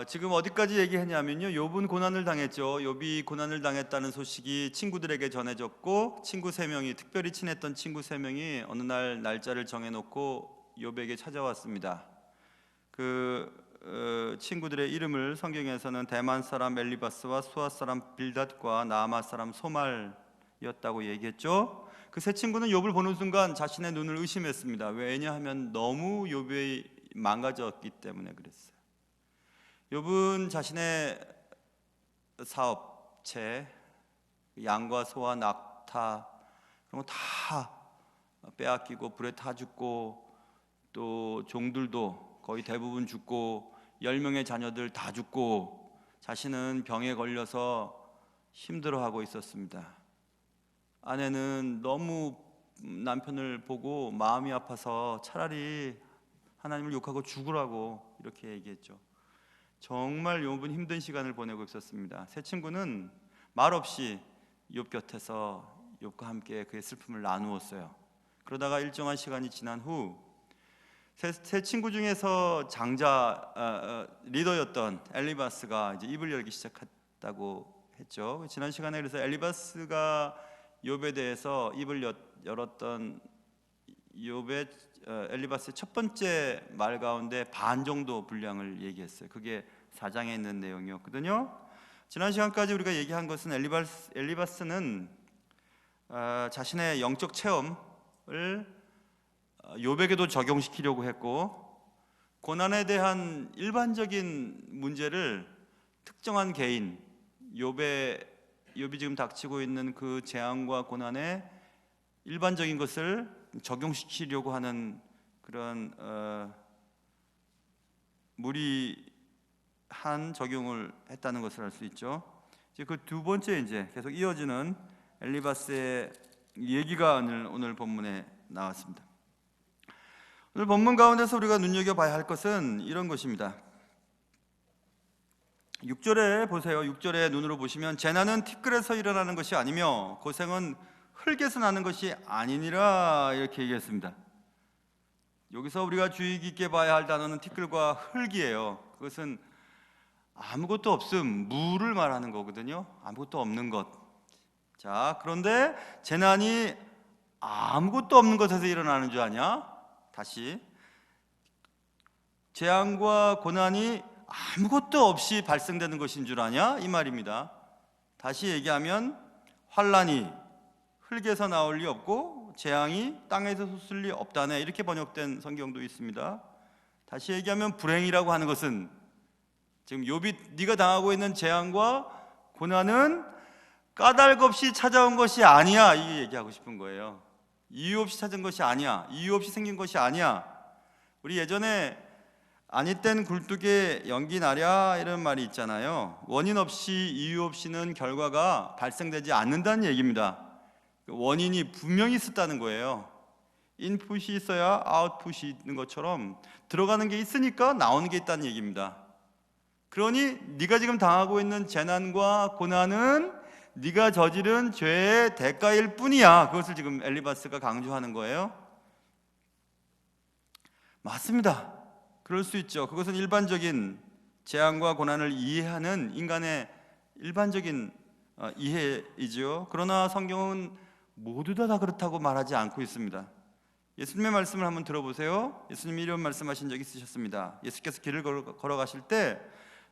지금 어디까지 얘기했냐면요, 욥은 고난을 당했죠. 욥이 고난을 당했다는 소식이 친구들에게 전해졌고, 친구 3명이, 특별히 친했던 친구 3명이 어느 날 날짜를 정해놓고 욥에게 찾아왔습니다. 친구들의 이름을 성경에서는 대만 사람 엘리바스와 수아 사람 빌닷과 나아마 사람 소말이었다고 얘기했죠. 그 세 친구는 욥을 보는 순간 자신의 눈을 의심했습니다. 왜냐하면 너무 욥이 망가졌기 때문에 그랬어요. 욥은 자신의 사업체, 양과 소와 낙타 그런 거 다 빼앗기고 불에 타 죽고, 또 종들도 거의 대부분 죽고, 10명의 자녀들 다 죽고, 자신은 병에 걸려서 힘들어하고 있었습니다. 아내는 너무 남편을 보고 마음이 아파서 차라리 하나님을 욕하고 죽으라고 이렇게 얘기했죠. 정말 욥은 힘든 시간을 보내고 있었습니다. 세 친구는 말없이 욥 곁에서 욥과 함께 그의 슬픔을 나누었어요. 그러다가 일정한 시간이 지난 후 세 친구 중에서 장자 리더였던 엘리바스가 이제 입을 열기 시작했다고 했죠. 지난 시간에 그래서 엘리바스가 욥에 대해서 입을 열었던 욥의 엘리바스의 첫 번째 말 가운데 반 정도 분량을 얘기했어요. 그게 4장에 있는 내용이었거든요. 지난 시간까지 우리가 얘기한 것은 엘리바스는 자신의 영적 체험을 욥에게도 적용시키려고 했고, 고난에 대한 일반적인 문제를 특정한 개인, 욥이 지금 닥치고 있는 그 재앙과 고난에 일반적인 것을 적용시키려고 하는 그런 무리한 적용을 했다는 것을 알 수 있죠. 이제 그 두 번째 이제 계속 이어지는 엘리바스의 얘기가 오늘 본문에 나왔습니다. 오늘 본문 가운데서 우리가 눈여겨봐야 할 것은 이런 것입니다. 6절에 보세요. 6절에 눈으로 보시면 재난은 티끌에서 일어나는 것이 아니며 고생은 흙에서 나는 것이 아니니라 이렇게 얘기했습니다. 여기서 우리가 주의 깊게 봐야 할 단어는 티끌과 흙이에요. 그것은 아무것도 없음, 무를 말하는 거거든요. 아무것도 없는 것. 자, 그런데 재난이 아무것도 없는 것에서 일어나는 줄 아냐? 다시, 재앙과 고난이 아무것도 없이 발생되는 것인 줄 아냐? 이 말입니다. 다시 얘기하면 환난이 흙에서 나올 리 없고 재앙이 땅에서 솟을 리 없다네, 이렇게 번역된 성경도 있습니다. 다시 얘기하면 불행이라고 하는 것은, 지금 욥이 네가 당하고 있는 재앙과 고난은 까닭 없이 찾아온 것이 아니야, 이 얘기하고 싶은 거예요. 이유 없이 찾은 것이 아니야, 이유 없이 생긴 것이 아니야. 우리 예전에 아니 땐 굴뚝에 연기 나랴 이런 말이 있잖아요. 원인 없이 이유 없이는 결과가 발생되지 않는다는 얘기입니다. 원인이 분명히 있었다는 거예요. 인풋이 있어야 아웃풋이 있는 것처럼 들어가는 게 있으니까 나오는 게 있다는 얘기입니다. 그러니 네가 지금 당하고 있는 재난과 고난은 네가 저지른 죄의 대가일 뿐이야. 그것을 지금 엘리바스가 강조하는 거예요. 맞습니다. 그럴 수 있죠. 그것은 일반적인 재앙과 고난을 이해하는 인간의 일반적인 이해이죠. 그러나 성경은 모두 다 그렇다고 말하지 않고 있습니다. 예수님의 말씀을 한번 들어보세요. 예수님이 이런 말씀하신 적이 있으셨습니다. 예수께서 길을 걸어가실 때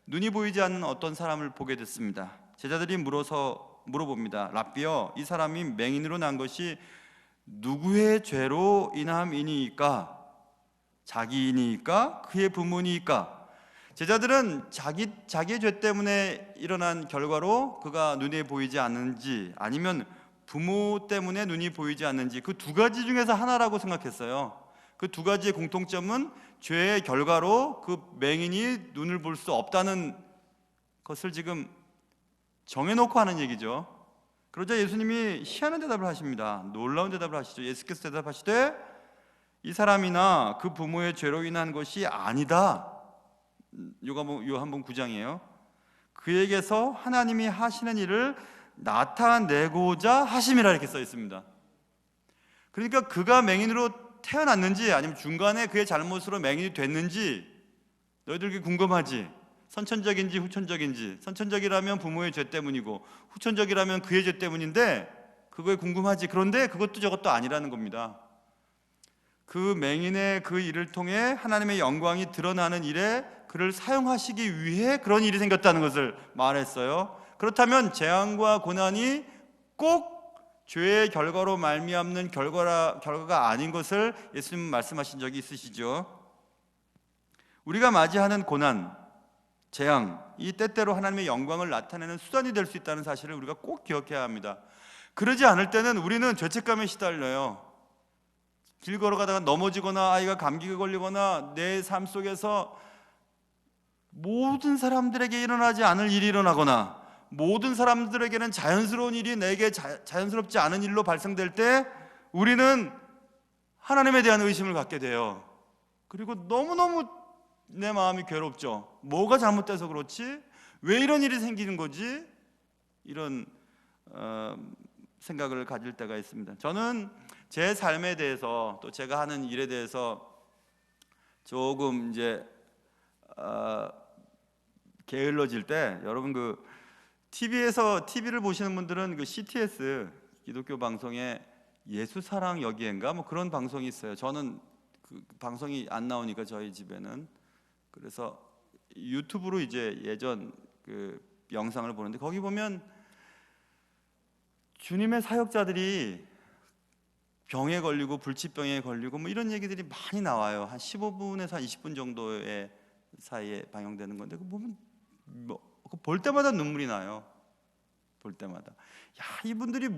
눈이 보이지 않는 어떤 사람을 보게 됐습니다. 제자들이 물어봅니다. 랍비여, 이 사람이 맹인으로 난 것이 누구의 죄로 인함이니까? 자기이니까? 그의 부모니까? 제자들은 자기의 죄 때문에 일어난 결과로 그가 눈에 보이지 않는지, 아니면 부모 때문에 눈이 보이지 않는지, 그 두 가지 중에서 하나라고 생각했어요. 그 두 가지의 공통점은 죄의 결과로 그 맹인이 눈을 볼 수 없다는 것을 지금 정해놓고 하는 얘기죠. 그러자 예수님이 희한한 대답을 하십니다. 놀라운 대답을 하시죠. 예수께서 대답하시되 이 사람이나 그 부모의 죄로 인한 것이 아니다. 요한복음 9장이에요. 그에게서 하나님이 하시는 일을 나타내고자 하심이라 이렇게 써 있습니다. 그러니까 그가 맹인으로 태어났는지 아니면 중간에 그의 잘못으로 맹인이 됐는지 너희들 그게 궁금하지? 선천적인지 후천적인지, 선천적이라면 부모의 죄 때문이고 후천적이라면 그의 죄 때문인데 그거에 궁금하지. 그런데 그것도 저것도 아니라는 겁니다. 그 맹인의 그 일을 통해 하나님의 영광이 드러나는 일에 그를 사용하시기 위해 그런 일이 생겼다는 것을 말했어요. 그렇다면 재앙과 고난이 꼭 죄의 결과로 말미암는 결과가 아닌 것을 예수님은 말씀하신 적이 있으시죠. 우리가 맞이하는 고난, 재앙, 이 때때로 하나님의 영광을 나타내는 수단이 될 수 있다는 사실을 우리가 꼭 기억해야 합니다. 그러지 않을 때는 우리는 죄책감에 시달려요. 길 걸어가다가 넘어지거나 아이가 감기가 걸리거나 내 삶 속에서 모든 사람들에게 일어나지 않을 일이 일어나거나 모든 사람들에게는 자연스러운 일이 내게 자연스럽지 않은 일로 발생될 때 우리는 하나님에 대한 의심을 갖게 돼요. 그리고 너무너무 내 마음이 괴롭죠. 뭐가 잘못돼서 그렇지? 왜 이런 일이 생기는 거지? 이런 생각을 가질 때가 있습니다. 저는 제 삶에 대해서 또 제가 하는 일에 대해서 조금 이제 게을러질 때, 여러분 그 TV를 보시는 분들은 그 CTS 기독교 방송에 예수사랑 여기엔가 뭐 그런 방송이 있어요. 저는 그 방송이 안 나오니까 저희 집에는, 그래서 유튜브로 이제 예전 그 영상을 보는데 거기 보면 주님의 사역자들이 병에 걸리고 불치병에 걸리고 뭐 이런 얘기들이 많이 나와요. 한 15분에서 한 20분 정도의 사이에 방영되는 건데 그 보면 볼 때마다 눈물이 나요. 볼 때마다 야, 이분들이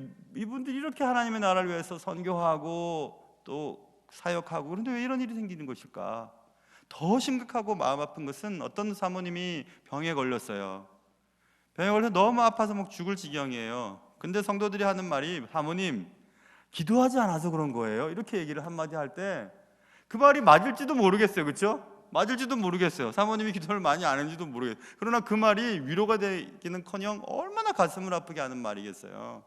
이렇게 하나님의 나라를 위해서 선교하고 또 사역하고 그런데 왜 이런 일이 생기는 것일까? 더 심각하고 마음 아픈 것은 어떤 사모님이 병에 걸렸어요. 병에 걸려서 너무 아파서 막 죽을 지경이에요. 근데 성도들이 하는 말이, 사모님 기도하지 않아서 그런 거예요, 이렇게 얘기를 한마디 할 때 그 말이 맞을지도 모르겠어요. 그렇죠? 맞을지도 모르겠어요. 사모님이 기도를 많이 안 했는지도 모르겠어요. 그러나 그 말이 위로가 되기는커녕 얼마나 가슴을 아프게 하는 말이겠어요.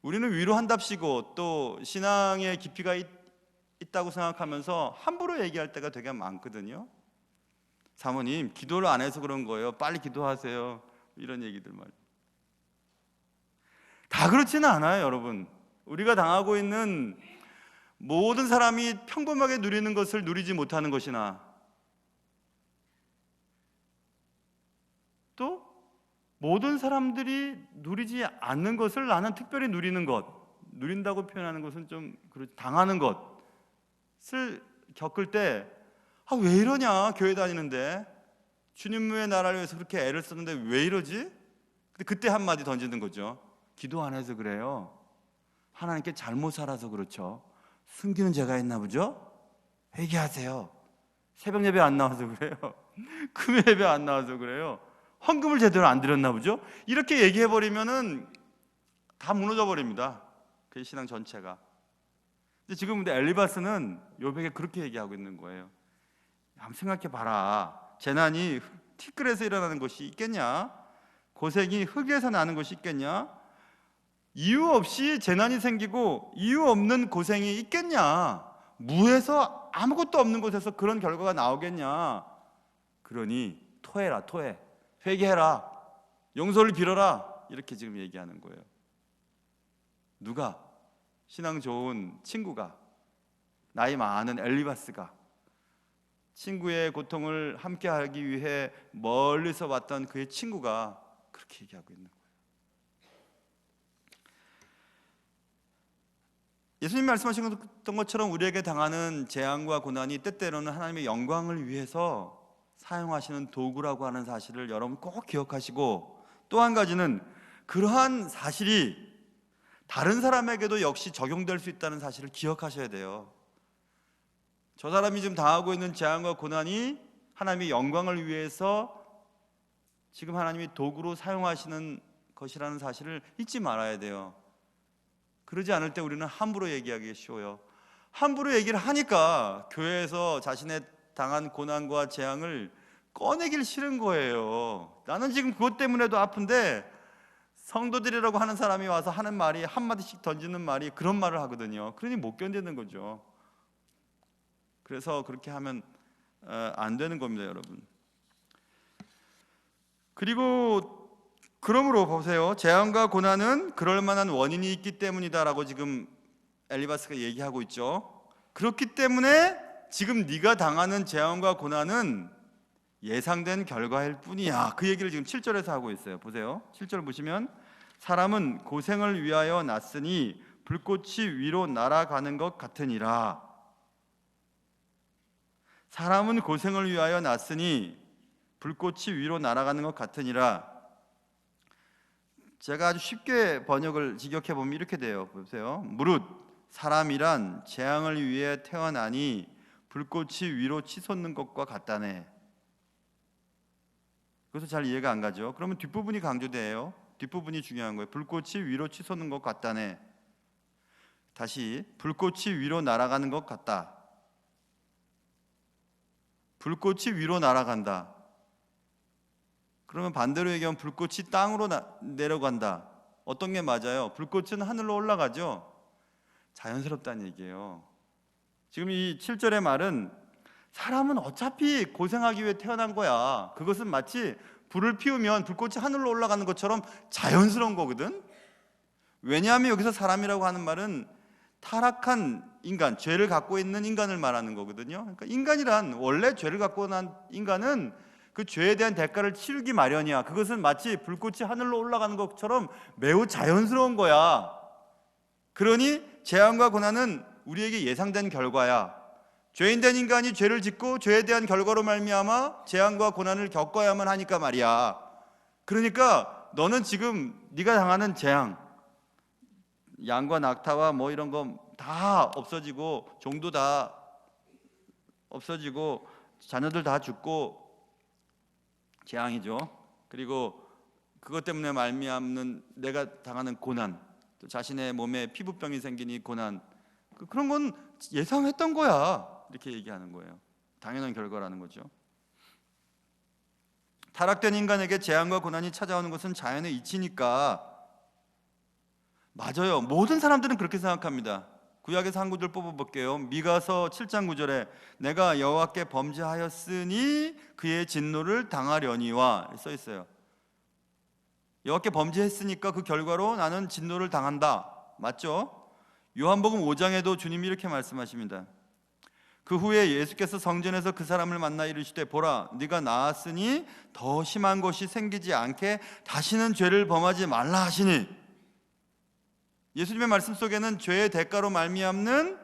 우리는 위로한답시고 또 신앙의 깊이가 있다고 생각하면서 함부로 얘기할 때가 되게 많거든요. 사모님 기도를 안 해서 그런 거예요, 빨리 기도하세요, 이런 얘기들 말이에요. 다 그렇지는 않아요. 여러분, 우리가 당하고 있는 모든 사람이 평범하게 누리는 것을 누리지 못하는 것이나 또 모든 사람들이 누리지 않는 것을 나는 특별히 누리는 것, 누린다고 표현하는 것은 좀 당하는 것을 겪을 때 왜 이러냐, 교회 다니는데 주님의 나라를 위해서 그렇게 애를 썼는데 왜 이러지? 근데 그때 한마디 던지는 거죠. 기도 안 해서 그래요. 하나님께 잘못 살아서 그렇죠. 숨기는 죄가 있나 보죠? 회개하세요. 새벽 예배 안 나와서 그래요. 금요 예배 안 나와서 그래요. 헌금을 제대로 안 드렸나 보죠? 이렇게 얘기해버리면은 다 무너져 버립니다. 그 신앙 전체가. 근데 지금 근데 엘리바스는 욥에게 그렇게 얘기하고 있는 거예요. 한번 생각해봐라. 재난이 티끌에서 일어나는 것이 있겠냐? 고생이 흙에서 나는 것이 있겠냐? 이유 없이 재난이 생기고 이유 없는 고생이 있겠냐? 무에서 아무것도 없는 곳에서 그런 결과가 나오겠냐? 그러니 토해라, 토해. 회개해라. 용서를 빌어라. 이렇게 지금 얘기하는 거예요. 누가? 신앙 좋은 친구가, 나이 많은 엘리바스가 친구의 고통을 함께하기 위해 멀리서 왔던 그의 친구가 그렇게 얘기하고 있는 거예요. 예수님 말씀하신 것처럼 우리에게 당하는 재앙과 고난이 때때로는 하나님의 영광을 위해서 사용하시는 도구라고 하는 사실을 여러분 꼭 기억하시고, 또 한 가지는 그러한 사실이 다른 사람에게도 역시 적용될 수 있다는 사실을 기억하셔야 돼요. 저 사람이 지금 당하고 있는 재앙과 고난이 하나님의 영광을 위해서 지금 하나님이 도구로 사용하시는 것이라는 사실을 잊지 말아야 돼요. 그러지 않을 때 우리는 함부로 얘기하기 쉬워요. 함부로 얘기를 하니까 교회에서 자신의 당한 고난과 재앙을 꺼내길 싫은 거예요. 나는 지금 그것 때문에도 아픈데 성도들이라고 하는 사람이 와서 하는 말이, 한마디씩 던지는 말이 그런 말을 하거든요. 그러니 못 견디는 거죠. 그래서 그렇게 하면 안 되는 겁니다, 여러분. 그리고 그러므로 보세요. 재앙과 고난은 그럴 만한 원인이 있기 때문이다라고 지금 엘리바스가 얘기하고 있죠. 그렇기 때문에 지금 네가 당하는 재앙과 고난은 예상된 결과일 뿐이야. 그 얘기를 지금 7절에서 하고 있어요. 보세요. 7절 보시면 사람은 고생을 위하여 났으니 불꽃이 위로 날아가는 것 같으니라. 사람은 고생을 위하여 났으니 불꽃이 위로 날아가는 것 같으니라. 제가 아주 쉽게 번역을 직역해 보면 이렇게 돼요. 보세요. 무릇 사람이란 재앙을 위해 태어나니 불꽃이 위로 치솟는 것과 같다네. 그래서 잘 이해가 안 가죠. 그러면 뒷부분이 강조돼요. 뒷부분이 중요한 거예요. 불꽃이 위로 치솟는 것 같다네. 다시 불꽃이 위로 날아가는 것 같다. 불꽃이 위로 날아간다. 그러면 반대로 얘기하면 불꽃이 땅으로 내려간다. 어떤 게 맞아요? 불꽃은 하늘로 올라가죠. 자연스럽다는 얘기예요. 지금 이 7절의 말은 사람은 어차피 고생하기 위해 태어난 거야. 그것은 마치 불을 피우면 불꽃이 하늘로 올라가는 것처럼 자연스러운 거거든. 왜냐하면 여기서 사람이라고 하는 말은 타락한 인간, 죄를 갖고 있는 인간을 말하는 거거든요. 그러니까 인간이란 원래 죄를 갖고 난 인간은 그 죄에 대한 대가를 치르기 마련이야. 그것은 마치 불꽃이 하늘로 올라가는 것처럼 매우 자연스러운 거야. 그러니 재앙과 고난은 우리에게 예상된 결과야. 죄인된 인간이 죄를 짓고 죄에 대한 결과로 말미암아 재앙과 고난을 겪어야만 하니까 말이야. 그러니까 너는 지금 네가 당하는 재앙, 양과 낙타와 뭐 이런 거 다 없어지고 종도 다 없어지고 자녀들 다 죽고 재앙이죠. 그리고 그것 때문에 말미암는 내가 당하는 고난, 또 자신의 몸에 피부병이 생기니 고난, 그런 건 예상했던 거야. 이렇게 얘기하는 거예요. 당연한 결과라는 거죠. 타락된 인간에게 재앙과 고난이 찾아오는 것은 자연의 이치니까 맞아요. 모든 사람들은 그렇게 생각합니다. 구약에서 한 구절 뽑아볼게요. 미가서 7장 9절에 내가 여호와께 범죄하였으니 그의 진노를 당하려니와 써 있어요. 여호와께 범죄했으니까 그 결과로 나는 진노를 당한다. 맞죠? 요한복음 5장에도 주님이 이렇게 말씀하십니다. 그 후에 예수께서 성전에서 그 사람을 만나 이르시되 보라 네가 나았으니 더 심한 것이 생기지 않게 다시는 죄를 범하지 말라 하시니, 예수님의 말씀 속에는 죄의 대가로 말미암는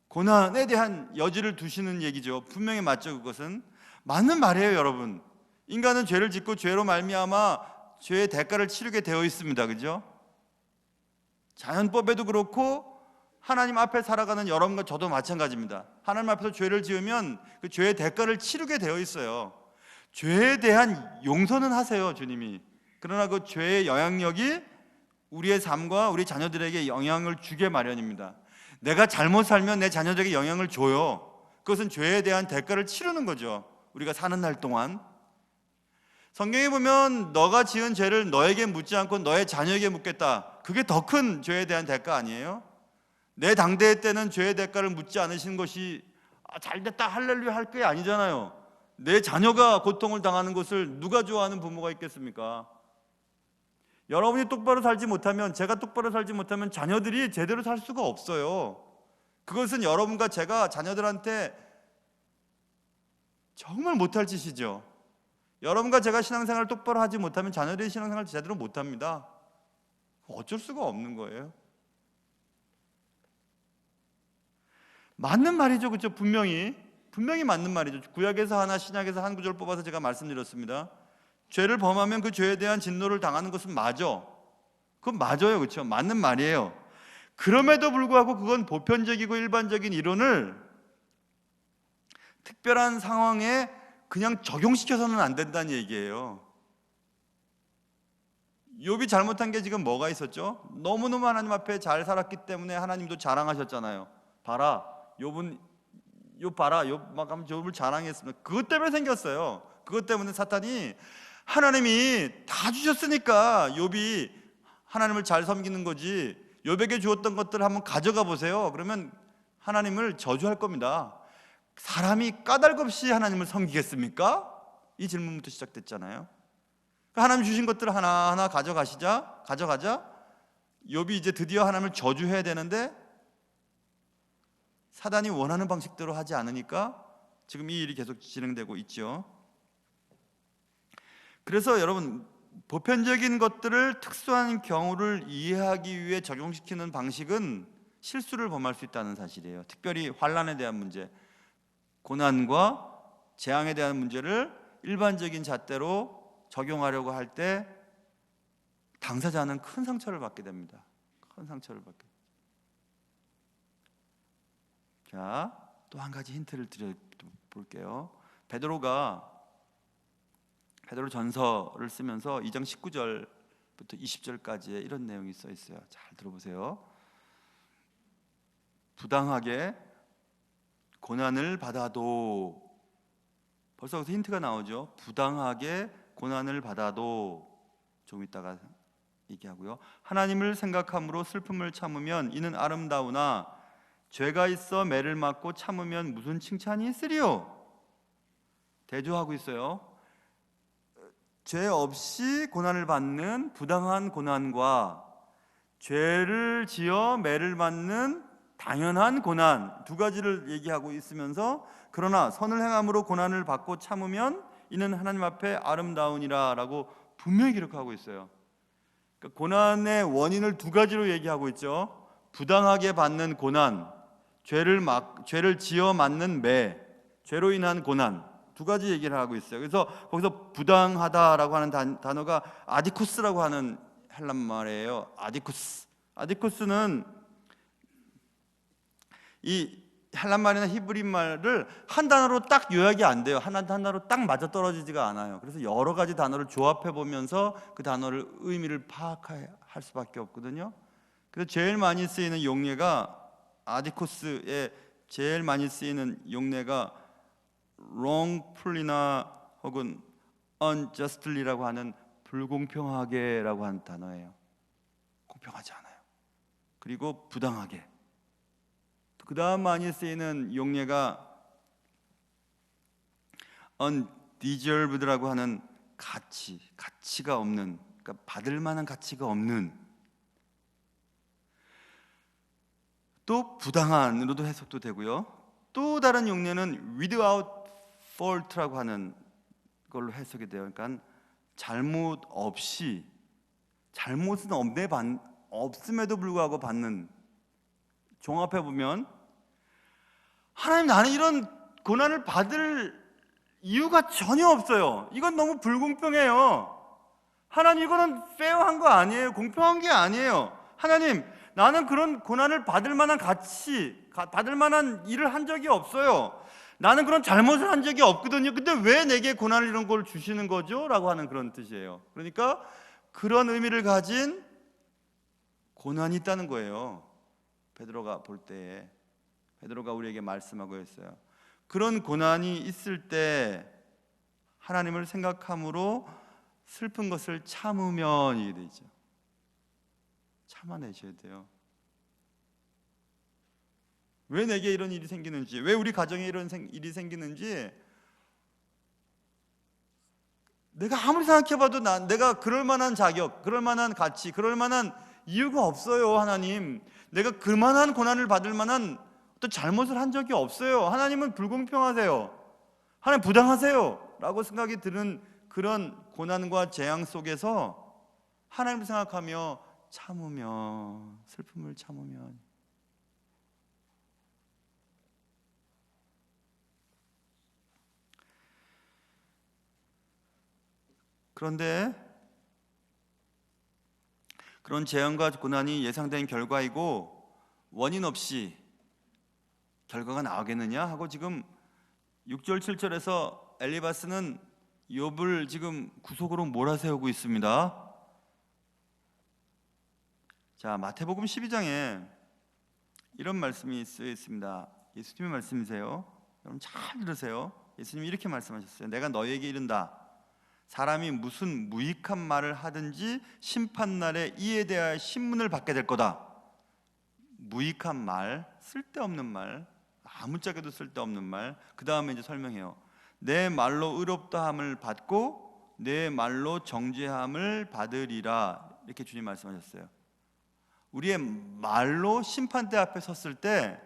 고난에 대한 여지를 두시는 얘기죠. 분명히 맞죠. 그것은 맞는 말이에요. 여러분, 인간은 죄를 짓고 죄로 말미암아 죄의 대가를 치르게 되어 있습니다. 그죠? 자연법에도 그렇고 하나님 앞에 살아가는 여러분과 저도 마찬가지입니다. 하나님 앞에서 죄를 지으면 그 죄의 대가를 치르게 되어 있어요. 죄에 대한 용서는 하세요, 주님이. 그러나 그 죄의 영향력이 우리의 삶과 우리 자녀들에게 영향을 주게 마련입니다. 내가 잘못 살면 내 자녀들에게 영향을 줘요. 그것은 죄에 대한 대가를 치르는 거죠. 우리가 사는 날 동안. 성경에 보면 너가 지은 죄를 너에게 묻지 않고 너의 자녀에게 묻겠다. 그게 더 큰 죄에 대한 대가 아니에요? 내 당대의 때는 죄의 대가를 묻지 않으신 것이 잘됐다 할렐루야 할 게 아니잖아요. 내 자녀가 고통을 당하는 것을 누가 좋아하는 부모가 있겠습니까? 여러분이 똑바로 살지 못하면, 제가 똑바로 살지 못하면 자녀들이 제대로 살 수가 없어요. 그것은 여러분과 제가 자녀들한테 정말 못할 짓이죠. 여러분과 제가 신앙생활을 똑바로 하지 못하면 자녀들이 신앙생활을 제대로 못합니다. 어쩔 수가 없는 거예요. 맞는 말이죠. 그렇죠? 분명히 맞는 말이죠. 구약에서 하나, 신약에서 한 구절 뽑아서 제가 말씀드렸습니다. 죄를 범하면 그 죄에 대한 진노를 당하는 것은 맞아. 그건 맞아요. 그렇죠? 맞는 말이에요. 그럼에도 불구하고 그건 보편적이고 일반적인 이론을 특별한 상황에 그냥 적용시켜서는 안 된다는 얘기예요. 욥이 잘못한 게 지금 뭐가 있었죠? 너무너무 하나님 앞에 잘 살았기 때문에 하나님도 자랑하셨잖아요. 봐라, 욥 봐라, 욥 막 하면 욥을 자랑했습니다. 그것 때문에 생겼어요. 그것 때문에 사탄이 하나님이 다 주셨으니까 욥이 하나님을 잘 섬기는 거지, 욥에게 주었던 것들을 한번 가져가 보세요. 그러면 하나님을 저주할 겁니다. 사람이 까닭 없이 하나님을 섬기겠습니까? 이 질문부터 시작됐잖아요. 하나님 주신 것들 하나하나 가져가자. 욥이 이제 드디어 하나님을 저주해야 되는데 사단이 원하는 방식대로 하지 않으니까 지금 이 일이 계속 진행되고 있죠. 그래서 여러분, 보편적인 것들을 특수한 경우를 이해하기 위해 적용시키는 방식은 실수를 범할 수 있다는 사실이에요. 특별히 환난에 대한 문제, 고난과 재앙에 대한 문제를 일반적인 잣대로 적용하려고 할 때 당사자는 큰 상처를 받게 됩니다. 큰 상처를 받게. 자, 또 한 가지 힌트를 드려볼게요. 베드로 전서를 쓰면서 2장 19절부터 20절까지의 이런 내용이 써 있어요. 잘 들어보세요. 부당하게 고난을 받아도, 벌써 여기서 힌트가 나오죠. 부당하게 고난을 받아도, 좀 이따가 얘기하고요. 하나님을 생각함으로 슬픔을 참으면 이는 아름다우나 죄가 있어 매를 맞고 참으면 무슨 칭찬이 있으리요? 대조하고 있어요. 죄 없이 고난을 받는 부당한 고난과 죄를 지어 매를 맞는 당연한 고난, 두 가지를 얘기하고 있으면서 그러나 선을 행함으로 고난을 받고 참으면 이는 하나님 앞에 아름다우니라 라고 분명히 기록하고 있어요. 그러니까 고난의 원인을 두 가지로 얘기하고 있죠. 부당하게 받는 고난, 죄를 지어 맞는 매, 죄로 인한 고난, 두 가지 얘기를 하고 있어요. 그래서 거기서 부당하다라고 하는 단어가 아디쿠스라고 하는 헬란 말이에요. 아디쿠스는 이 헬란 말이나 히브리 말을 한 단어로 딱 요약이 안 돼요. 한 단어로 딱 맞아떨어지지가 않아요. 그래서 여러 가지 단어를 조합해 보면서 그 단어를 의미를 파악할 수밖에 없거든요. 그래서 제일 많이 쓰이는 용례가, 아디쿠스의 제일 많이 쓰이는 용례가 wrongfully나 혹은 unjustly라고 하는 불공평하게라고 하는 단어예요. 공평하지 않아요. 그리고 부당하게. 그 다음 많이 쓰이는 용례가 undeserved라고 하는 가치가 없는, 그러니까 받을 만한 가치가 없는, 또 부당한으로도 해석도 되고요. 또 다른 용례는 without fault라고 하는 걸로 해석이 돼요. 그러니까 잘못은 없음에도 불구하고 받는. 종합해 보면 하나님, 나는 이런 고난을 받을 이유가 전혀 없어요. 이건 너무 불공평해요. 하나님, 이거는 페어한 거 아니에요. 공평한 게 아니에요. 하나님, 나는 그런 고난을 받을 만한 받을 만한 일을 한 적이 없어요. 나는 그런 잘못을 한 적이 없거든요. 근데 왜 내게 고난을 이런 걸 주시는 거죠? 라고 하는 그런 뜻이에요. 그러니까 그런 의미를 가진 고난이 있다는 거예요. 베드로가 볼 때에, 베드로가 우리에게 말씀하고 있어요. 그런 고난이 있을 때 하나님을 생각함으로 슬픈 것을 참으면 이게 되죠. 참아내셔야 돼요. 왜 내게 이런 일이 생기는지, 왜 우리 가정에 이런 일이 생기는지 내가 아무리 생각해봐도 내가 그럴 만한 자격, 그럴 만한 가치, 그럴 만한 이유가 없어요. 하나님, 내가 그만한 고난을 받을 만한 어떤 잘못을 한 적이 없어요. 하나님은 불공평하세요. 하나님 부당하세요 라고 생각이 드는 그런 고난과 재앙 속에서 하나님을 생각하며 참으면, 슬픔을 참으면, 그런데 그런 재앙과 고난이 예상된 결과이고 원인 없이 결과가 나오겠느냐 하고 지금 6절 7절에서 엘리바스는 욥을 지금 구속으로 몰아세우고 있습니다. 자, 마태복음 12장에 이런 말씀이 쓰여 있습니다. 예수님의 말씀이세요. 여러분 잘 들으세요. 예수님이 이렇게 말씀하셨어요. 내가 너희에게 이른다. 사람이 무슨 무익한 말을 하든지 심판날에 이에 대하여 신문을 받게 될 거다. 무익한 말, 쓸데없는 말, 아무짝에도 쓸데없는 말. 그 다음에 이제 설명해요. 내 말로 의롭다함을 받고 내 말로 정죄함을 받으리라. 이렇게 주님 말씀하셨어요. 우리의 말로 심판대 앞에 섰을 때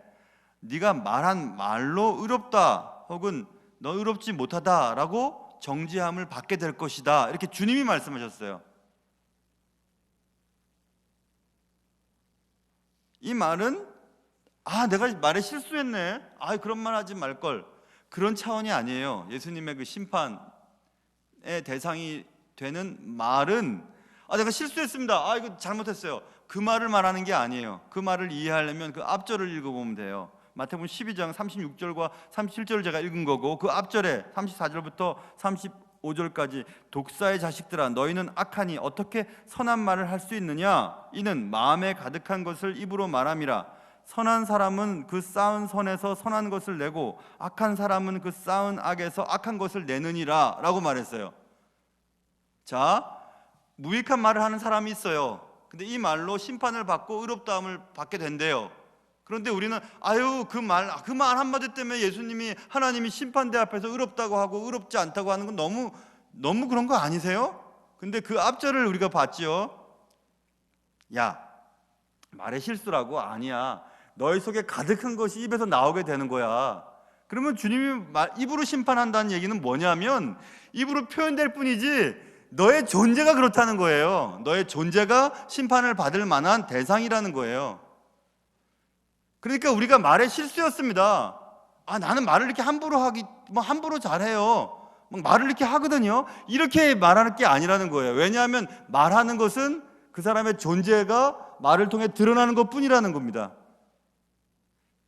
네가 말한 말로 의롭다 혹은 너 의롭지 못하다라고 정죄함을 받게 될 것이다. 이렇게 주님이 말씀하셨어요. 이 말은 내가 말에 실수했네. 그런 말 하지 말걸. 그런 차원이 아니에요. 예수님의 그 심판의 대상이 되는 말은 내가 실수했습니다. 이거 잘못했어요. 그 말을 말하는 게 아니에요. 그 말을 이해하려면 그 앞절을 읽어보면 돼요. 마태복음 12장 36절과 37절을 제가 읽은 거고, 그 앞절에 34절부터 35절까지 독사의 자식들아 너희는 악하니 어떻게 선한 말을 할 수 있느냐? 이는 마음에 가득한 것을 입으로 말함이라. 선한 사람은 그 쌓은 선에서 선한 것을 내고 악한 사람은 그 쌓은 악에서 악한 것을 내느니라 라고 말했어요. 자, 무익한 말을 하는 사람이 있어요. 근데 이 말로 심판을 받고 의롭다함을 받게 된대요. 그런데 우리는 그 말 한마디 때문에 예수님이 하나님이 심판대 앞에서 의롭다고 하고 의롭지 않다고 하는 건 너무 그런 거 아니세요? 근데 그 앞절을 우리가 봤지요. 말의 실수라고? 아니야. 너희 속에 가득한 것이 입에서 나오게 되는 거야. 그러면 주님이 입으로 심판한다는 얘기는 뭐냐면 입으로 표현될 뿐이지 너의 존재가 그렇다는 거예요. 너의 존재가 심판을 받을 만한 대상이라는 거예요. 그러니까 우리가 말의 실수였습니다. 나는 말을 이렇게 함부로 잘해요. 말을 이렇게 하거든요. 이렇게 말하는 게 아니라는 거예요. 왜냐하면 말하는 것은 그 사람의 존재가 말을 통해 드러나는 것 뿐이라는 겁니다.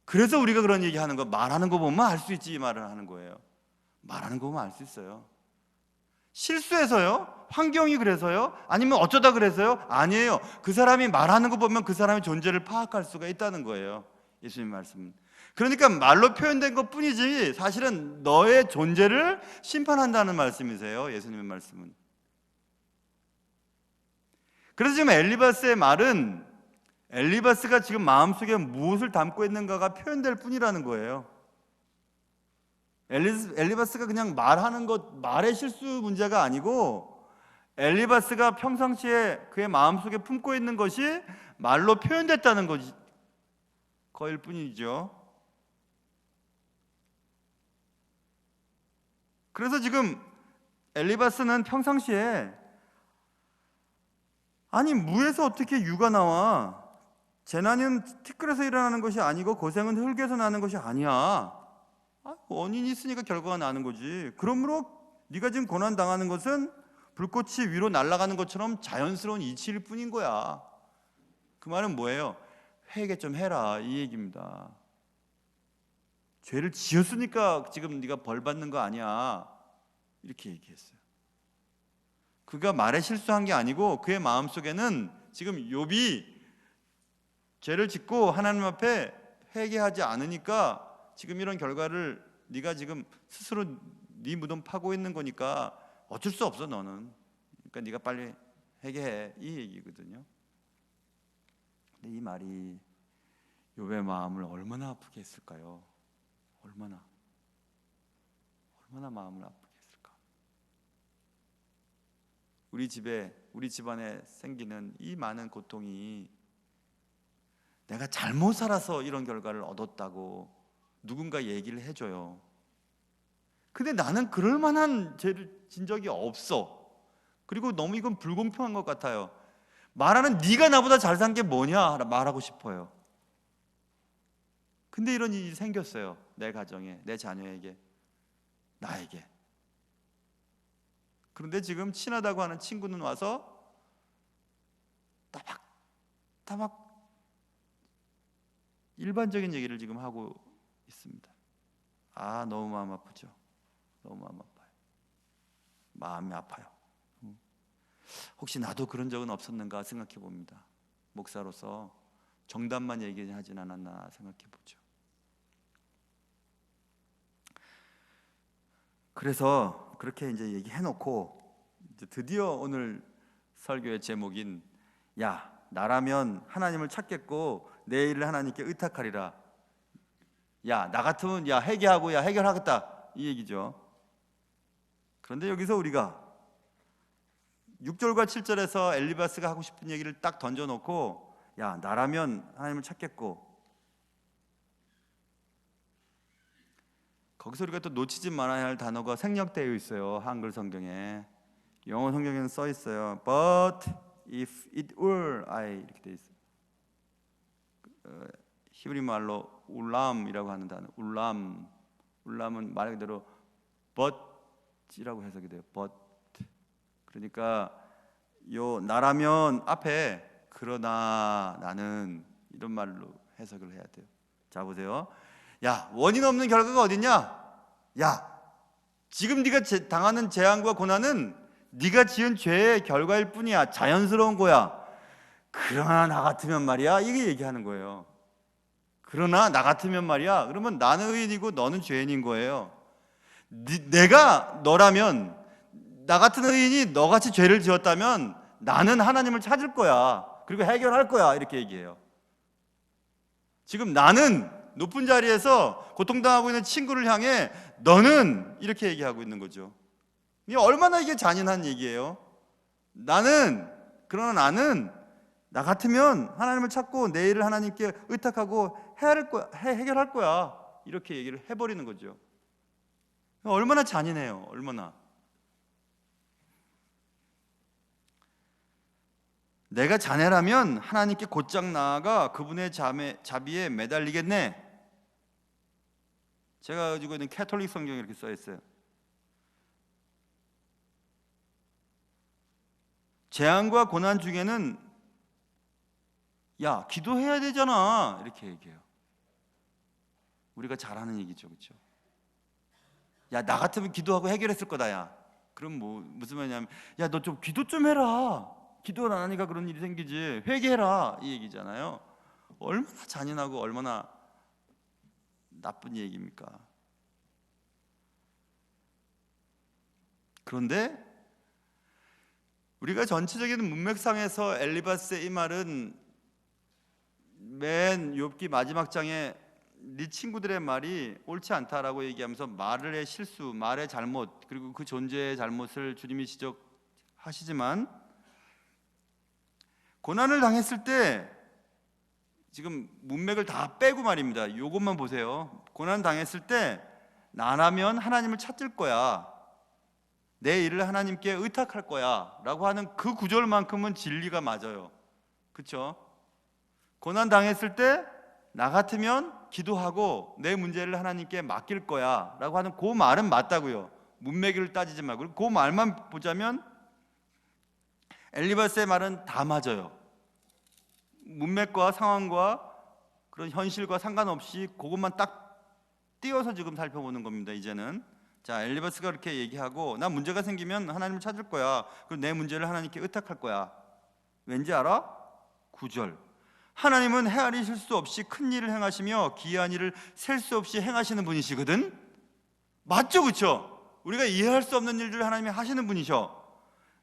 그래서 우리가 그런 얘기 하는 거, 말하는 거 보면 알 수 있지, 이 말을 하는 거예요. 말하는 거 보면 알 수 있어요. 실수해서요? 환경이 그래서요? 아니면 어쩌다 그래서요? 아니에요. 그 사람이 말하는 거 보면 그 사람의 존재를 파악할 수가 있다는 거예요. 예수님 말씀은. 그러니까 말로 표현된 것 뿐이지 사실은 너의 존재를 심판한다는 말씀이세요. 예수님의 말씀은. 그래서 지금 엘리바스의 말은 엘리바스가 지금 마음속에 무엇을 담고 있는가가 표현될 뿐이라는 거예요. 엘리바스가 그냥 말하는 것, 말의 실수 문제가 아니고 엘리바스가 평상시에 그의 마음속에 품고 있는 것이 말로 표현됐다는 거일 뿐이죠. 그래서 지금 엘리바스는 평상시에 무에서 어떻게 유가 나와? 재난은 티끌에서 일어나는 것이 아니고 고생은 흙에서 나는 것이 아니야. 원인이 있으니까 결과가 나는 거지. 그러므로 네가 지금 고난당하는 것은 불꽃이 위로 날아가는 것처럼 자연스러운 이치일 뿐인 거야. 그 말은 뭐예요? 회개 좀 해라, 이 얘기입니다. 죄를 지었으니까 지금 네가 벌 받는 거 아니야, 이렇게 얘기했어요. 그가 말에 실수한 게 아니고 그의 마음속에는 지금 욥이 죄를 짓고 하나님 앞에 회개하지 않으니까 지금 이런 결과를 네가 지금 스스로 네 무덤 파고 있는 거니까 어쩔 수 없어 너는. 그러니까 네가 빨리 회개해, 이 얘기거든요. 근데 이 말이 욥의 마음을 얼마나 아프게 했을까요? 얼마나 마음을 아프게 했을까? 우리 집안에 생기는 이 많은 고통이 내가 잘못 살아서 이런 결과를 얻었다고 누군가 얘기를 해줘요. 근데 나는 그럴 만한 죄를 진 적이 없어. 그리고 너무 이건 불공평한 것 같아요. 말하는 네가 나보다 잘 산 게 뭐냐 말하고 싶어요. 근데 이런 일이 생겼어요. 내 가정에, 내 자녀에게, 나에게. 그런데 지금 친하다고 하는 친구는 와서 따박 일반적인 얘기를 지금 하고 있습니다. 너무 마음 아프죠. 너무 마음 아파요. 마음이 아파요. 혹시 나도 그런 적은 없었는가 생각해 봅니다. 목사로서 정답만 얘기하진 않았나 생각해 보죠. 그래서 그렇게 이제 얘기해놓고 이제 드디어 오늘 설교의 제목인 나라면 하나님을 찾겠고 내 일을 하나님께 의탁하리라. 나 같으면 회개하고 해결하겠다, 이 얘기죠. 그런데 여기서 우리가 6절과 7절에서 엘리바스가 하고 싶은 얘기를 딱 던져놓고, 야, 나라면 하나님을 찾겠고, 거기서 우리가 또 놓치지 말아야 할 단어가 생략되어 있어요. 한글 성경에. 영어 성경에는 써 있어요. But if it were I, 이렇게 돼 있어요. 히브리 말로 울람이라고 하는 단어. 울람은 말 그대로 but이라고 해석이 돼요. but. 그러니까 요 나라면 앞에 그러나 나는, 이런 말로 해석을 해야 돼요. 자, 보세요. 야, 원인 없는 결과가 어딨냐? 야, 지금 네가 당하는 재앙과 고난은 네가 지은 죄의 결과일 뿐이야. 자연스러운 거야. 그러나 나 같으면 말이야, 이게 얘기하는 거예요. 그러나 나 같으면 말이야, 그러면 나는 의인이고 너는 죄인인 거예요. 내가 너라면, 나 같은 의인이 너같이 죄를 지었다면 나는 하나님을 찾을 거야. 그리고 해결할 거야. 이렇게 얘기해요. 지금 나는 높은 자리에서 고통당하고 있는 친구를 향해 너는, 이렇게 얘기하고 있는 거죠. 이게 얼마나 이게 잔인한 얘기예요. 그러나 나는 나 같으면 하나님을 찾고 내 일을 하나님께 의탁하고 해결할 거야. 이렇게 얘기를 해버리는 거죠. 얼마나 잔인해요. 얼마나. 내가 자네라면 하나님께 곧장 나아가 그분의 자비에 매달리겠네. 제가 가지고 있는 캐톨릭 성경에 이렇게 써 있어요. 재앙과 고난 중에는 야, 기도해야 되잖아. 이렇게 얘기해요. 우리가 잘 아는 얘기죠. 그렇죠? 야, 나 같으면 기도하고 해결했을 거다. 야, 그럼 무슨 말이냐면, 야, 너 좀 기도 좀 해라. 기도를 안 하니까 그런 일이 생기지. 회개해라. 이 얘기잖아요. 얼마나 잔인하고 얼마나 나쁜 얘기입니까? 그런데 우리가 전체적인 문맥상에서 엘리바스의 이 말은 맨 욥기 마지막 장에 네 친구들의 말이 옳지 않다라고 얘기하면서 말의 실수, 말의 잘못, 그리고 그 존재의 잘못을 주님이 지적하시지만, 고난을 당했을 때, 지금 문맥을 다 빼고 말입니다. 이것만 보세요. 고난 당했을 때 나라면 하나님을 찾을 거야, 내 일을 하나님께 의탁할 거야 라고 하는 그 구절만큼은 진리가 맞아요. 그렇죠? 고난 당했을 때 나 같으면 기도하고 내 문제를 하나님께 맡길 거야 라고 하는 그 말은 맞다고요. 문맥을 따지지 말고 그 말만 보자면 엘리바스의 말은 다 맞아요. 문맥과 상황과 그런 현실과 상관없이 그것만 딱 띄워서 지금 살펴보는 겁니다. 이제는 자, 엘리바스가 그렇게 얘기하고, 나 문제가 생기면 하나님을 찾을 거야. 그리고 내 문제를 하나님께 의탁할 거야. 왠지 알아? 9절. 하나님은 헤아리실 수 없이 큰 일을 행하시며 기이한 일을 셀 수 없이 행하시는 분이시거든. 맞죠? 그렇죠? 우리가 이해할 수 없는 일들을 하나님이 하시는 분이셔.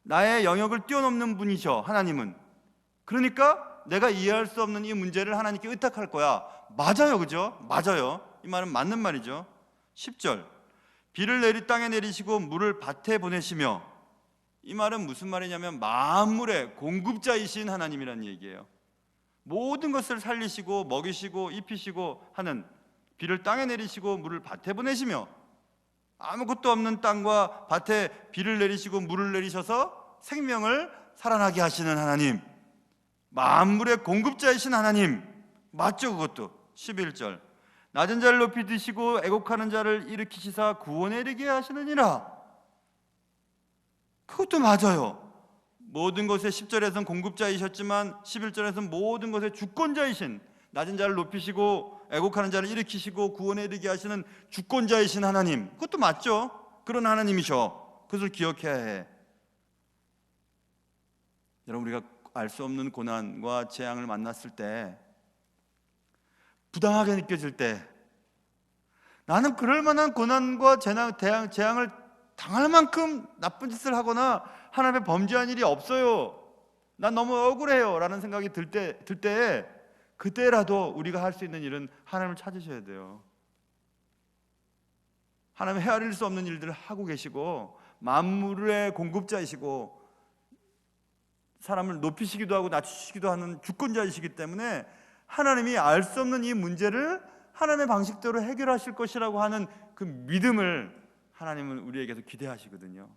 나의 영역을 뛰어넘는 분이셔. 하나님은. 그러니까 내가 이해할 수 없는 이 문제를 하나님께 의탁할 거야. 맞아요. 그죠? 맞아요. 이 말은 맞는 말이죠. 10절. 비를 땅에 내리시고 물을 밭에 보내시며, 이 말은 무슨 말이냐면 만물의 공급자이신 하나님이라는 얘기예요. 모든 것을 살리시고 먹이시고 입히시고 하는, 비를 땅에 내리시고 물을 밭에 보내시며, 아무것도 없는 땅과 밭에 비를 내리시고 물을 내리셔서 생명을 살아나게 하시는 하나님, 만물의 공급자이신 하나님. 맞죠? 그것도. 11절. 낮은 자를 높이 드시고 애곡하는 자를 일으키시사 구원에 이르게 하시느니라. 그것도 맞아요. 모든 것의 10절에서는 공급자이셨지만 11절에서는 모든 것의 주권자이신, 낮은 자를 높이시고 애곡하는 자를 일으키시고 구원에 이르게 하시는 주권자이신 하나님. 그것도 맞죠. 그런 하나님이셔. 그것을 기억해야 해. 여러분, 우리가 알 수 없는 고난과 재앙을 만났을 때, 부당하게 느껴질 때, 나는 그럴 만한 고난과 재앙을 당할 만큼 나쁜 짓을 하거나 하나님의 범죄한 일이 없어요. 난 너무 억울해요 라는 생각이 들 때, 그때라도 우리가 할 수 있는 일은 하나님을 찾으셔야 돼요. 하나님 헤아릴 수 없는 일들을 하고 계시고 만물의 공급자이시고 사람을 높이시기도 하고 낮추시기도 하는 주권자이시기 때문에 하나님이 알 수 없는 이 문제를 하나님의 방식대로 해결하실 것이라고 하는 그 믿음을 하나님은 우리에게서 기대하시거든요.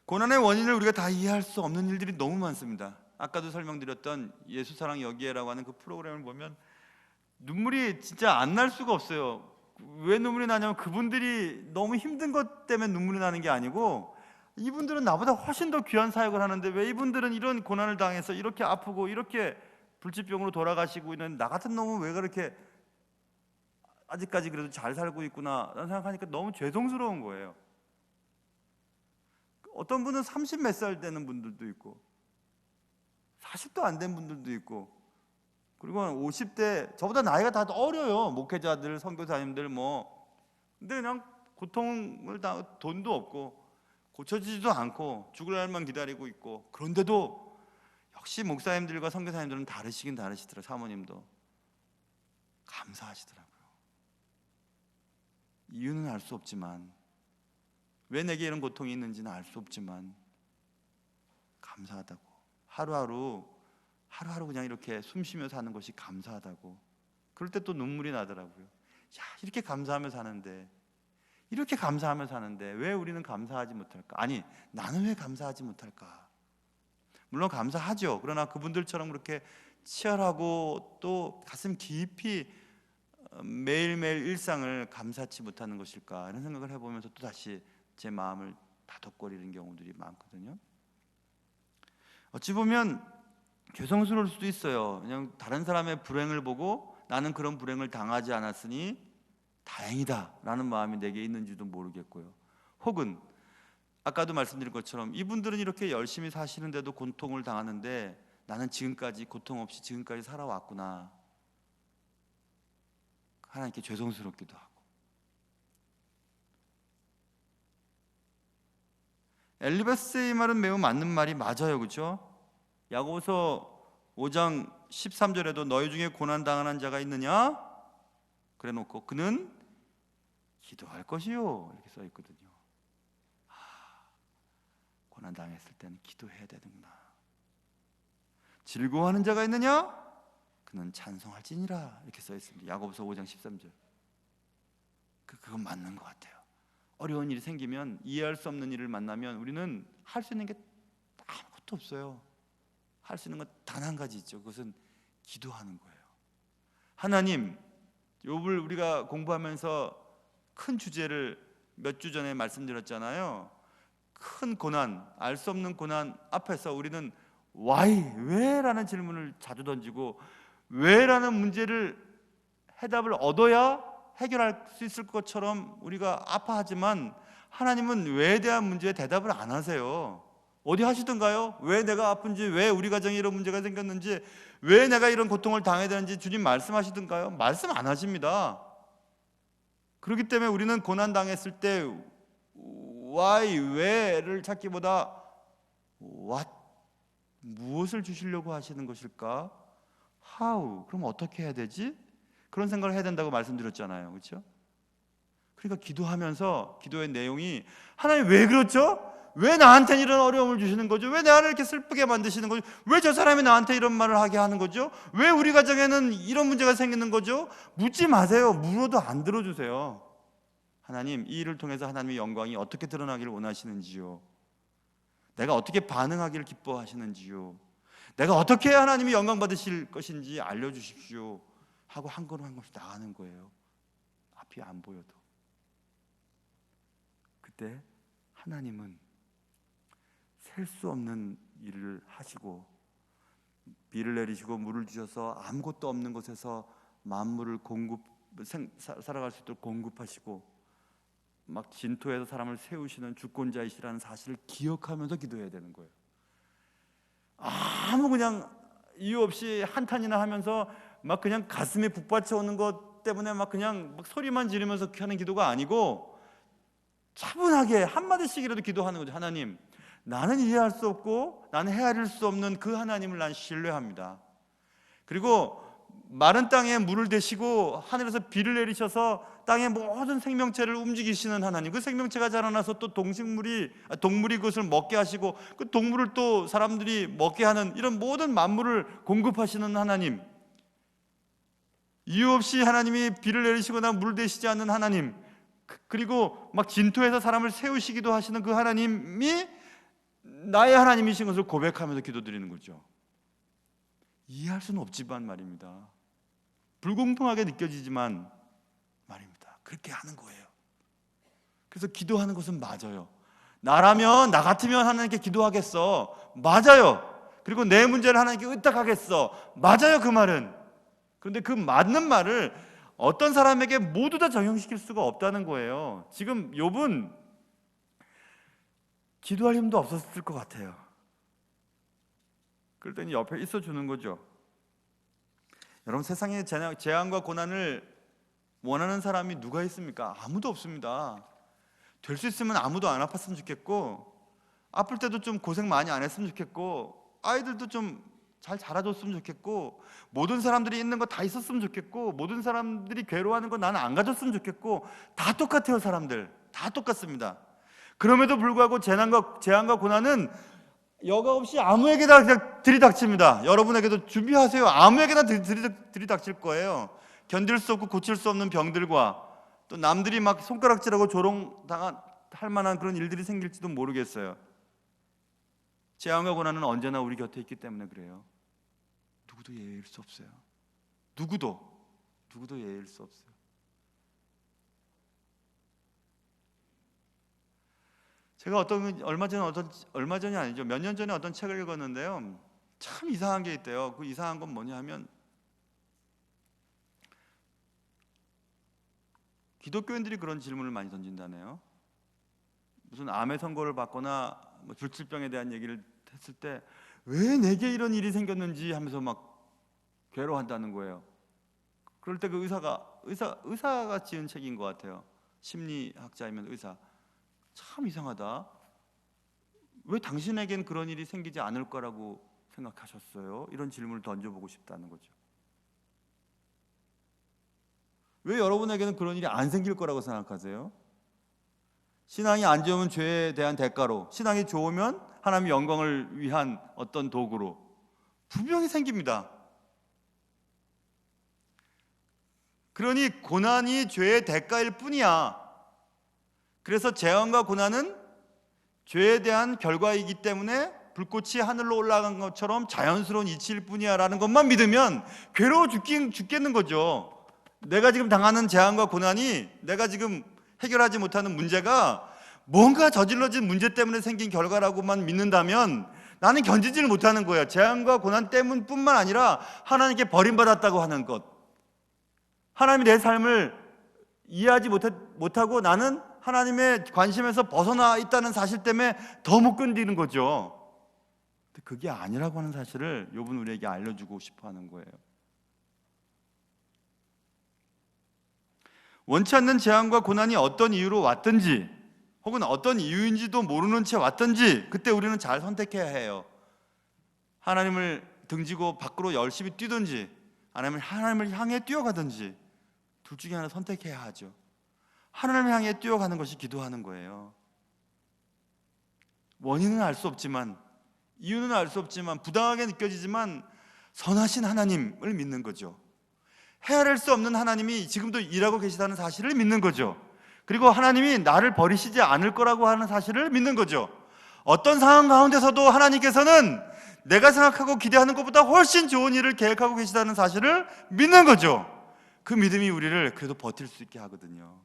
고난의 원인을 우리가 다 이해할 수 없는 일들이 너무 많습니다. 아까도 설명드렸던 예수 사랑 여기에라고 하는 그 프로그램을 보면 눈물이 진짜 안 날 수가 없어요. 왜 눈물이 나냐면 그분들이 너무 힘든 것 때문에 눈물이 나는 게 아니고 이분들은 나보다 훨씬 더 귀한 사역을 하는데 왜 이분들은 이런 고난을 당해서 이렇게 아프고 이렇게 불치병으로 돌아가시고 있는 나 같은 놈은 왜 그렇게 아직까지 그래도 잘 살고 있구나 라는 생각하니까 너무 죄송스러운 거예요. 어떤 분은 30 몇 살 되는 분들도 있고 40도 안 된 분들도 있고 그리고 50대 저보다 나이가 다 어려요. 목회자들, 선교사님들 뭐. 근데 그냥 고통을 다 돈도 없고 고쳐지지도 않고 죽을 날만 기다리고 있고 그런데도 역시 목사님들과 선교사님들은 다르시긴 다르시더라고요. 사모님도 감사하시더라고요. 이유는 알 수 없지만 왜 내게 이런 고통이 있는지는 알 수 없지만 감사하다고 하루하루 그냥 이렇게 숨쉬며 사는 것이 감사하다고 그럴 때 또 눈물이 나더라고요. 야, 이렇게 감사하며 사는데 이렇게 감사하며 사는데 왜 우리는 감사하지 못할까? 아니 나는 왜 감사하지 못할까? 물론 감사하죠. 그러나 그분들처럼 그렇게 치열하고 또 가슴 깊이 매일매일 일상을 감사치 못하는 것일까 이런 생각을 해보면서 또 다시 제 마음을 다독거리는 경우들이 많거든요. 어찌 보면 죄송스러울 수도 있어요. 그냥 다른 사람의 불행을 보고 나는 그런 불행을 당하지 않았으니 다행이다 라는 마음이 내게 있는지도 모르겠고요. 혹은 아까도 말씀드린 것처럼 이분들은 이렇게 열심히 사시는데도 고통을 당하는데 나는 지금까지 고통 없이 지금까지 살아왔구나 하나님께 죄송스럽기도 하고 엘리바스의 말은 매우 맞는 말이 맞아요. 그렇죠? 야고보서 5장 13절에도 너희 중에 고난당하는 자가 있느냐? 그래 놓고 그는 기도할 것이요 이렇게 써 있거든요. 고난당했을 때는 기도해야 되는구나. 즐거워하는 자가 있느냐? 그는 찬송할지니라 이렇게 써 있습니다. 야고보서 5장 13절. 그건 맞는 것 같아요. 어려운 일이 생기면 이해할 수 없는 일을 만나면 우리는 할 수 있는 게 아무것도 없어요. 할 수 있는 건 단 한 가지 있죠. 그것은 기도하는 거예요. 하나님, 욥을 우리가 공부하면서 큰 주제를 몇 주 전에 말씀드렸잖아요. 큰 고난, 알 수 없는 고난 앞에서 우리는 why, 왜라는 질문을 자주 던지고 왜라는 문제를 해답을 얻어야 해결할 수 있을 것처럼 우리가 아파하지만 하나님은 왜에 대한 문제에 대답을 안 하세요. 어디 하시던가요? 왜 내가 아픈지, 왜 우리 가정에 이런 문제가 생겼는지, 왜 내가 이런 고통을 당해야 되는지 주님 말씀하시던가요? 말씀 안 하십니다. 그렇기 때문에 우리는 고난 당했을 때 why, 왜를 찾기보다 what, 무엇을 주시려고 하시는 것일까? how, 그럼 어떻게 해야 되지? 그런 생각을 해야 된다고 말씀드렸잖아요. 그렇죠? 그러니까 기도하면서 기도의 내용이 하나님 왜 그렇죠? 왜 나한테 이런 어려움을 주시는 거죠? 왜 나를 이렇게 슬프게 만드시는 거죠? 왜 저 사람이 나한테 이런 말을 하게 하는 거죠? 왜 우리 가정에는 이런 문제가 생기는 거죠? 묻지 마세요. 물어도 안 들어주세요. 하나님, 이 일을 통해서 하나님의 영광이 어떻게 드러나기를 원하시는지요? 내가 어떻게 반응하기를 기뻐하시는지요? 내가 어떻게 해야 하나님이 영광 받으실 것인지 알려주십시오 하고 한 걸음 한 걸음씩 나가는 거예요. 앞이 안 보여도. 그때 하나님은 셀 수 없는 일을 하시고 비를 내리시고 물을 주셔서 아무것도 없는 곳에서 만물을 살아갈 수 있도록 공급하시고 막 진토에서 사람을 세우시는 주권자이시라는 사실을 기억하면서 기도해야 되는 거예요. 아무 그냥 이유 없이 한탄이나 하면서 막 그냥 가슴에 북받쳐 오는 것 때문에 막 그냥 막 소리만 지르면서 하는 기도가 아니고 차분하게 한마디씩이라도 기도하는 거죠. 하나님, 나는 이해할 수 없고 나는 헤아릴 수 없는 그 하나님을 난 신뢰합니다. 그리고 마른 땅에 물을 대시고 하늘에서 비를 내리셔서 땅의 모든 생명체를 움직이시는 하나님, 그 생명체가 자라나서 또 동물이 그것을 먹게 하시고 그 동물을 또 사람들이 먹게 하는 이런 모든 만물을 공급하시는 하나님, 이유 없이 하나님이 비를 내리시거나 물을 대시지 않는 하나님, 그리고 막 진토에서 사람을 세우시기도 하시는 그 하나님이 나의 하나님이신 것을 고백하면서 기도드리는 거죠. 이해할 수는 없지만 말입니다. 불공평하게 느껴지지만 말입니다. 그렇게 하는 거예요. 그래서 기도하는 것은 맞아요. 나라면, 나 같으면 하나님께 기도하겠어. 맞아요. 그리고 내 문제를 하나님께 의탁하겠어. 맞아요, 그 말은. 그런데 그 맞는 말을 어떤 사람에게 모두 다 적용시킬 수가 없다는 거예요. 지금 욥은 기도할 힘도 없었을 것 같아요. 그럴 때는 옆에 있어 주는 거죠. 여러분, 세상에 재앙과 고난을 원하는 사람이 누가 있습니까? 아무도 없습니다. 될 수 있으면 아무도 안 아팠으면 좋겠고, 아플 때도 좀 고생 많이 안 했으면 좋겠고, 아이들도 좀 잘 자라줬으면 좋겠고, 모든 사람들이 있는 거 다 있었으면 좋겠고, 모든 사람들이 괴로워하는 거 나는 안 가졌으면 좋겠고, 다 똑같아요. 사람들 다 똑같습니다. 그럼에도 불구하고 재앙과 고난은 여과 없이 아무에게나 그냥 들이닥칩니다. 여러분에게도 준비하세요. 아무에게나 들이닥칠 거예요. 견딜 수 없고 고칠 수 없는 병들과 또 남들이 막 손가락질하고 조롱할 만한 그런 일들이 생길지도 모르겠어요. 재앙과 고난은 언제나 우리 곁에 있기 때문에 그래요. 누구도 예외일 수 없어요. 누구도 예외일 수 없어요. 제가 얼마 전이 아니죠. 몇 년 전에 어떤 책을 읽었는데요. 참 이상한 게 있대요. 그 이상한 건 뭐냐 하면, 기독교인들이 그런 질문을 많이 던진다네요. 무슨 암의 선고를 받거나 불치병에 대한 얘기를 했을 때 왜 내게 이런 일이 생겼는지 하면서 막 괴로워한다는 거예요. 그럴 때 그 의사가 지은 책인 것 같아요. 심리학자이면 의사. 참 이상하다. 왜 당신에겐 그런 일이 생기지 않을 거라고 생각하셨어요? 이런 질문을 던져보고 싶다는 거죠. 왜 여러분에게는 그런 일이 안 생길 거라고 생각하세요? 신앙이 안 좋으면 죄에 대한 대가로, 신앙이 좋으면 하나님의 영광을 위한 어떤 도구로 분명히 생깁니다. 그러니 고난이 죄의 대가일 뿐이야. 그래서 재앙과 고난은 죄에 대한 결과이기 때문에 불꽃이 하늘로 올라간 것처럼 자연스러운 이치일 뿐이야 라는 것만 믿으면 괴로워 죽겠는 거죠. 내가 지금 당하는 재앙과 고난이, 내가 지금 해결하지 못하는 문제가 뭔가 저질러진 문제 때문에 생긴 결과라고만 믿는다면 나는 견디지를 못하는 거예요. 재앙과 고난 때문뿐만 아니라 하나님께 버림받았다고 하는 것, 하나님이 내 삶을 이해하지 못하고 나는 하나님의 관심에서 벗어나 있다는 사실 때문에 더 못 견디는 거죠. 근데 그게 아니라고 하는 사실을 욥은 우리에게 알려주고 싶어 하는 거예요. 원치 않는 재앙과 고난이 어떤 이유로 왔든지, 혹은 어떤 이유인지도 모르는 채 왔든지, 그때 우리는 잘 선택해야 해요. 하나님을 등지고 밖으로 열심히 뛰든지, 아니면 하나님을 향해 뛰어가든지, 둘 중에 하나 선택해야 하죠. 하나님을 향해 뛰어가는 것이 기도하는 거예요. 원인은 알 수 없지만, 이유는 알 수 없지만, 부당하게 느껴지지만 선하신 하나님을 믿는 거죠. 헤아릴 수 없는 하나님이 지금도 일하고 계시다는 사실을 믿는 거죠. 그리고 하나님이 나를 버리시지 않을 거라고 하는 사실을 믿는 거죠. 어떤 상황 가운데서도 하나님께서는 내가 생각하고 기대하는 것보다 훨씬 좋은 일을 계획하고 계시다는 사실을 믿는 거죠. 그 믿음이 우리를 그래도 버틸 수 있게 하거든요.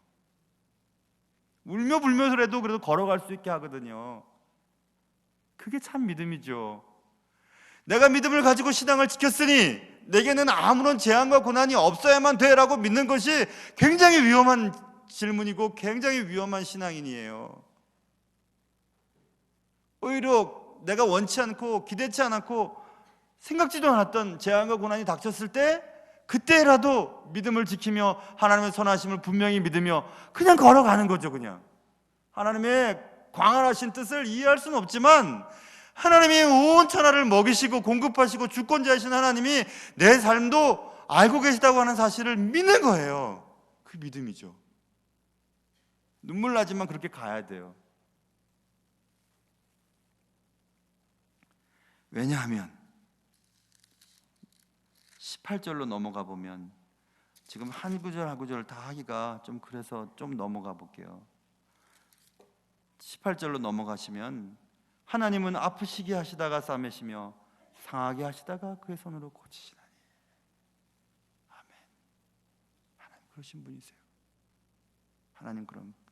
울며 불며서라도 그래도 걸어갈 수 있게 하거든요. 그게 참 믿음이죠. 내가 믿음을 가지고 신앙을 지켰으니 내게는 아무런 재앙과 고난이 없어야만 돼라고 믿는 것이 굉장히 위험한 질문이고 굉장히 위험한 신앙인이에요. 오히려 내가 원치 않고 기대치 않았고 생각지도 않았던 재앙과 고난이 닥쳤을 때, 그때라도 믿음을 지키며 하나님의 선하심을 분명히 믿으며 그냥 걸어가는 거죠. 그냥 하나님의 광활하신 뜻을 이해할 수는 없지만 하나님이 온 천하를 먹이시고 공급하시고 주권자이신 하나님이 내 삶도 알고 계시다고 하는 사실을 믿는 거예요. 그 믿음이죠. 눈물 나지만 그렇게 가야 돼요. 왜냐하면 18절로 넘어가 보면, 지금 한 구절 한 구절 다 하기가 좀 그래서 좀 넘어가 볼게요. 18절로 넘어가시면, 하나님은 아프시게 하시다가 싸매시며 상하게 하시다가 그의 손으로 고치시나니. 아멘. 하나님 그러신 분이세요. 하나님 그런 분이세요.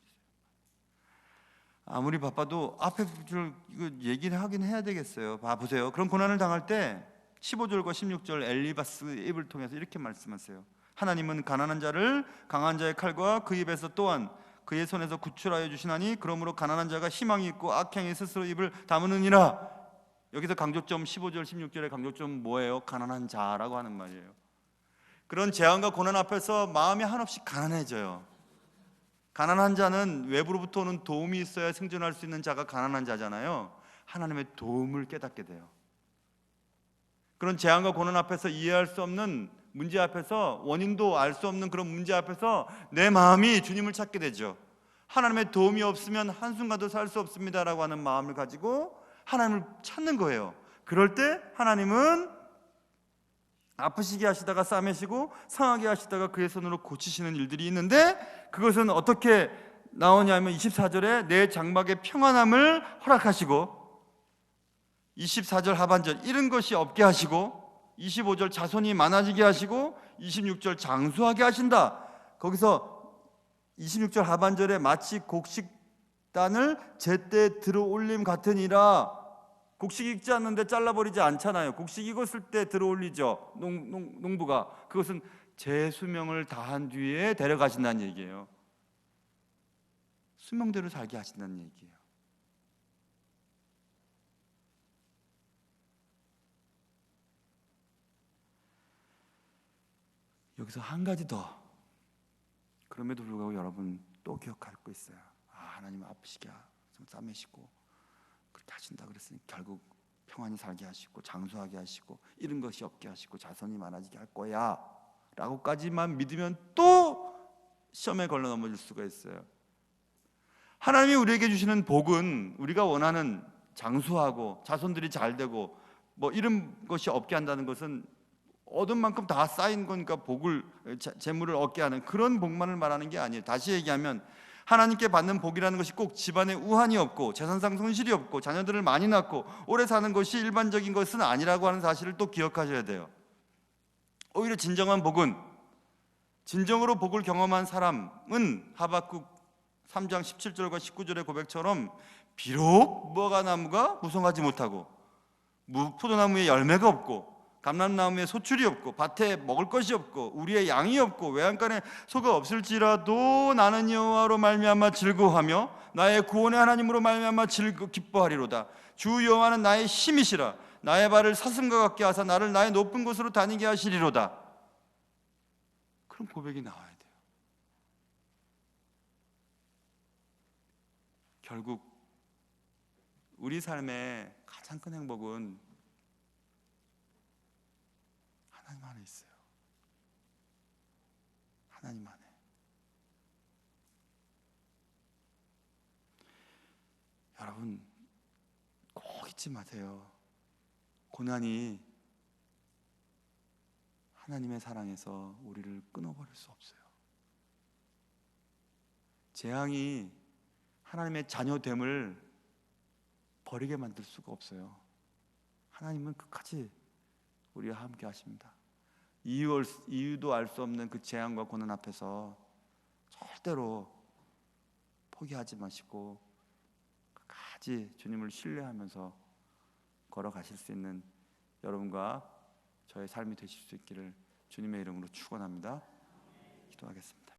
아무리 바빠도 앞에 줄 이거 얘기를 하긴 해야 되겠어요. 보세요. 그런 고난을 당할 때 15절과 16절 엘리바스 입을 통해서 이렇게 말씀하세요. 하나님은 가난한 자를 강한 자의 칼과 그 입에서 또한 그의 손에서 구출하여 주시나니 그러므로 가난한 자가 희망이 있고 악행이 스스로 입을 다무느니라. 여기서 강조점 15절 16절의 강조점 뭐예요? 가난한 자라고 하는 말이에요. 그런 재앙과 고난 앞에서 마음이 한없이 가난해져요. 가난한 자는 외부로부터 오는 도움이 있어야 생존할 수 있는 자가 가난한 자잖아요. 하나님의 도움을 깨닫게 돼요. 그런 재앙과 고난 앞에서 이해할 수 없는 문제 앞에서, 원인도 알 수 없는 그런 문제 앞에서 내 마음이 주님을 찾게 되죠. 하나님의 도움이 없으면 한순간도 살 수 없습니다라고 하는 마음을 가지고 하나님을 찾는 거예요. 그럴 때 하나님은 아프시게 하시다가 싸매시고 상하게 하시다가 그의 손으로 고치시는 일들이 있는데, 그것은 어떻게 나오냐면 24절에 내 장막의 평안함을 허락하시고, 24절 하반절 잃은 것이 없게 하시고, 25절 자손이 많아지게 하시고, 26절 장수하게 하신다. 거기서 26절 하반절에 마치 곡식단을 제때 들어올림 같으니라. 곡식 익지 않는데 잘라버리지 않잖아요. 곡식 익었을 때 들어올리죠. 농부가. 그것은 제 수명을 다한 뒤에 데려가신다는 얘기예요. 수명대로 살게 하신다는 얘기예요. 여기서 한 가지 더, 그럼에도 불구하고 여러분 또 기억할 거 있어요. 하나님 아프시게 좀 싸매시고 그렇게 하신다 그랬으니 결국 평안히 살게 하시고 장수하게 하시고 잃은 것이 없게 하시고 자손이 많아지게 할 거야 라고까지만 믿으면 또 시험에 걸려 넘어질 수가 있어요. 하나님이 우리에게 주시는 복은 우리가 원하는 장수하고 자손들이 잘 되고 뭐 이런 것이 없게 한다는 것은 얻은 만큼 다 쌓인 거니까 복을, 재물을 얻게 하는 그런 복만을 말하는 게 아니에요. 다시 얘기하면 하나님께 받는 복이라는 것이 꼭 집안에 우환이 없고 재산상 손실이 없고 자녀들을 많이 낳고 오래 사는 것이 일반적인 것은 아니라고 하는 사실을 또 기억하셔야 돼요. 오히려 진정한 복은, 진정으로 복을 경험한 사람은 하박국 3장 17절과 19절의 고백처럼 비록 무화과나무가 무성하지 못하고 포도나무에 열매가 없고 감람나무에 소출이 없고 밭에 먹을 것이 없고 우리의 양이 없고 외양간에 소가 없을지라도 나는 여호와로 말미암아 즐거워하며 나의 구원의 하나님으로 말미암아 기뻐하리로다. 주 여호와는 나의 힘이시라. 나의 발을 사슴과 같게 하사 나를 나의 높은 곳으로 다니게 하시리로다. 그런 고백이 나와야 돼요. 결국 우리 삶의 가장 큰 행복은 하나님 안에 있어요. 하나님 안에. 여러분 꼭 잊지 마세요. 고난이 하나님의 사랑에서 우리를 끊어버릴 수 없어요. 재앙이 하나님의 자녀됨을 버리게 만들 수가 없어요. 하나님은 끝까지 우리와 함께 하십니다. 이유도 알 수 없는 그 재앙과 고난 앞에서 절대로 포기하지 마시고 끝까지 주님을 신뢰하면서 걸어가실 수 있는 여러분과 저의 삶이 되실 수 있기를 주님의 이름으로 축원합니다. 기도하겠습니다.